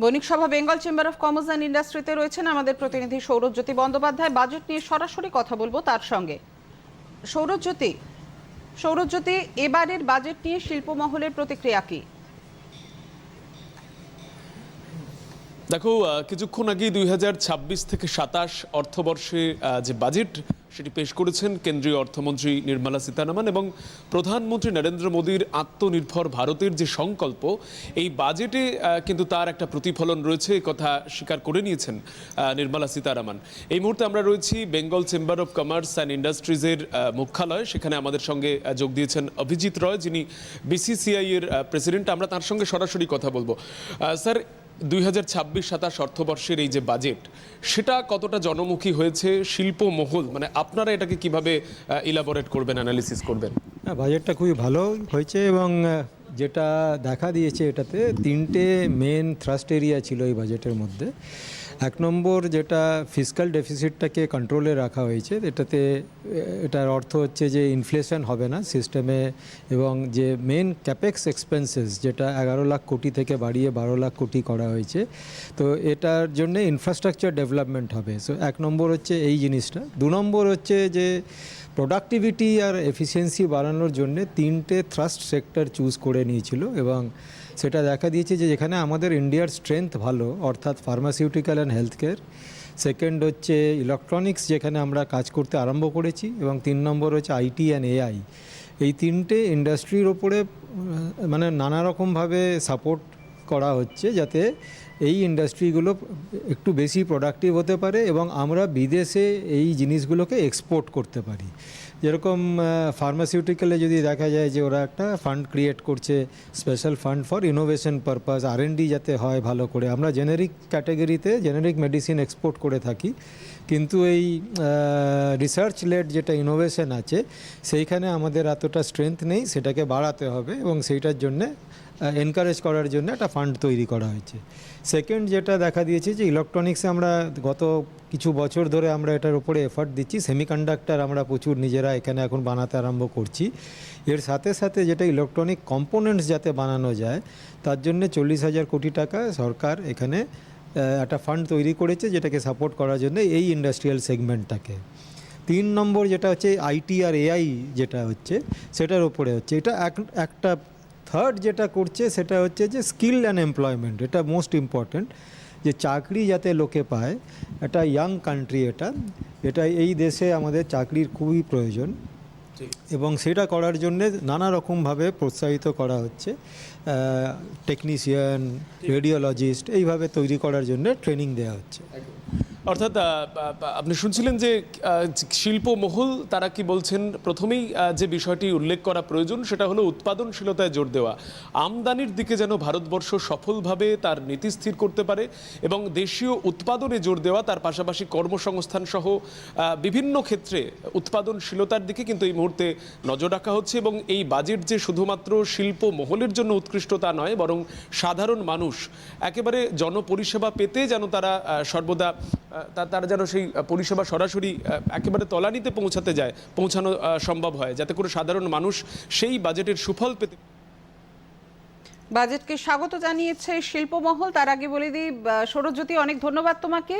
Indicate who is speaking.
Speaker 1: বণিক সভা Bengal chamber of commerce and ইন্ডাস্ট্রিতে রয়েছেন আমাদের প্রতিনিধি সৌরজ্যোতি বন্দ্যোপাধ্যায়। বাজেট নিয়ে সরাসরি কথা বলবো তার সঙ্গে। সৌরজ্যোতি, এবারের বাজেট নিয়ে শিল্প মহলের প্রতিক্রিয়া কি?
Speaker 2: দেখো, কিছুক্ষণ আগে 2026 থেকে 27 অর্থবর্ষে যে বাজেট সেটি পেশ করেছেন কেন্দ্রীয় অর্থমন্ত্রী নির্মলা সীতারামন এবং প্রধানমন্ত্রী নরেন্দ্র মোদীর আত্মনির্ভর ভারতের যে সংকল্প, এই বাজেটে কিন্তু তার একটা প্রতিফলন রয়েছে, কথা স্বীকার করে নিয়েছেন নির্মলা সীতারামন। এই মুহূর্তে আমরা রয়েছি Bengal chamber of commerce and ইন্ডাস্ট্রিজের মুখ্যালয়। সেখানে আমাদের সঙ্গে যোগ দিয়েছেন অভিজিৎ রয়, যিনি বিসিসিআই এর প্রেসিডেন্ট। আমরা তার সঙ্গে সরাসরি কথা বলবো। স্যার, 2026-27 অর্থবর্ষের এই যে বাজেট, সেটা কতটা জনমুখী হয়েছে? শিল্প মহল মানে আপনারা এটাকে কিভাবে ইলাবোরেট করবেন, অ্যানালিসিস করবেন?
Speaker 3: বাজেটটা খুবই ভালো হয়েছে এবং যেটা দেখা দিয়েছে এটাতে তিনটে মেন থ্রাস্ট এরিয়া ছিল এই বাজেটের মধ্যে। এক নম্বর, যেটা ফিসকাল ডেফিসিটটাকে কন্ট্রোলে রাখা হয়েছে, এটার অর্থ হচ্ছে যে ইনফ্লেশন হবে না সিস্টেমে, এবং যে মেন ক্যাপেক্স এক্সপেন্সেস যেটা 11 লাখ কোটি থেকে বাড়িয়ে 12 লাখ কোটি করা হয়েছে, তো এটার জন্য ইনফ্রাস্ট্রাকচার ডেভেলপমেন্ট হবে। সো এক নম্বর হচ্ছে এই জিনিসটা। 2 নম্বর হচ্ছে যে প্রোডাক্টিভিটি আর এফিসিয়েন্সি বাড়ানোর জন্য তিনটে থ্রাস্ট সেক্টর চুজ করে নিয়েছিল এবং সেটা দেখা দিয়েছে যে যেখানে আমাদের ইন্ডিয়ার স্ট্রেংথ ভালো, অর্থাৎ pharmaceutical and health care, second হচ্ছে ইলেকট্রনিক্স যেখানে আমরা কাজ করতে আরম্ভ করেছি, এবং 3 নম্বর হচ্ছে আইটি অ্যান্ড এআই। এই তিনটে ইন্ডাস্ট্রির ওপরে মানে নানা রকমভাবে সাপোর্ট করা হচ্ছে যাতে এই ইন্ডাস্ট্রিগুলো একটু বেশি প্রোডাক্টিভ হতে পারে এবং আমরা বিদেশে এই জিনিসগুলোকে এক্সপোর্ট করতে পারি। যেরকম ফার্মাসিউটিক্যালে যদি দেখা যায় যে ওরা একটা ফান্ড ক্রিয়েট করছে, special fund for innovation purpose, R&D যাতে হয় ভালো করে। আমরা জেনেরিক ক্যাটাগরিতে জেনেরিক মেডিসিন এক্সপোর্ট করে থাকি, কিন্তু এই রিসার্চ লেড যেটা ইনোভেশন আছে সেইখানে আমাদের এতটা স্ট্রেংথ নেই, সেটাকে বাড়াতে হবে এবং সেইটার জন্যে এনকারেজ করার জন্য একটা ফান্ড তৈরি করা হয়েছে। সেকেন্ড, যেটা দেখা দিয়েছে যে ইলেকট্রনিক্সে আমরা গত কিছু বছর ধরে আমরা এটার উপরে এফার্ট দিচ্ছি। সেমিকন্ডাক্টর আমরা প্রচুর নিজেরা এখানে এখন বানাতে আরম্ভ করছি। এর সাথে সাথে যেটা ইলেকট্রনিক কম্পোনেন্টস যাতে বানানো যায়, তার জন্য 40,000 কোটি টাকা সরকার এখানে একটা ফান্ড তৈরি করেছে, যেটাকে সাপোর্ট করার জন্য এই ইন্ডাস্ট্রিয়াল সেগমেন্টটাকে। 3 নম্বর যেটা হচ্ছে আইটি আর এআই যেটা হচ্ছে সেটার উপরে হচ্ছে এটা একটা। থার্ড যেটা করছে সেটা হচ্ছে যে স্কিল অ্যান্ড এমপ্লয়মেন্ট, এটা মোস্ট ইম্পর্ট্যান্ট, যে চাকরি যাতে লোকে পায়। এটা ইয়াং কান্ট্রি, এটা এই দেশে আমাদের চাকরির খুবই প্রয়োজন এবং সেটা করার জন্যে নানা রকমভাবে প্রোৎসাহিত করা হচ্ছে। টেকনিশিয়ান, রেডিওলজিস্ট এইভাবে তৈরি করার জন্য ট্রেনিং দেওয়া হচ্ছে।
Speaker 2: অর্থাৎ আপনি শুনছিলেন যে শিল্প মহল তারা কি বলছেন। প্রথমেই যে বিষয়টি উল্লেখ করা প্রয়োজন সেটা হলো উৎপাদনশীলতায় জোর দেওয়া। আমদানির দিকে যেন ভারতবর্ষ সফলভাবে তার নীতি স্থির করতে পারে এবং দেশীয় উৎপাদনে জোর দেওয়া, তার পাশাপাশি কর্মসংস্থান সহ বিভিন্ন ক্ষেত্রে উৎপাদনশীলতার দিকে কিন্তু এই মুহূর্তে নজর রাখা হচ্ছে। এবং এই বাজেট যে শুধুমাত্র শিল্প মহলের জন্য উৎকৃষ্ট তা নয়, বরং সাধারণ মানুষ একেবারে জনপরিষেবা পেতে যেন তারা সর্বদা তারা যেন সেই পরিষেবা সরাসরি একেবারে তলানিতে পৌঁছানো সম্ভব হয়, যাতে করে সাধারণ মানুষ সেই বাজেটের সুফল পেতে।
Speaker 1: বাজেটকে স্বাগত জানিয়েছে শিল্প মহল। তার আগে বলে দিই, সৌরজ্যোতি, অনেক ধন্যবাদ তোমাকে।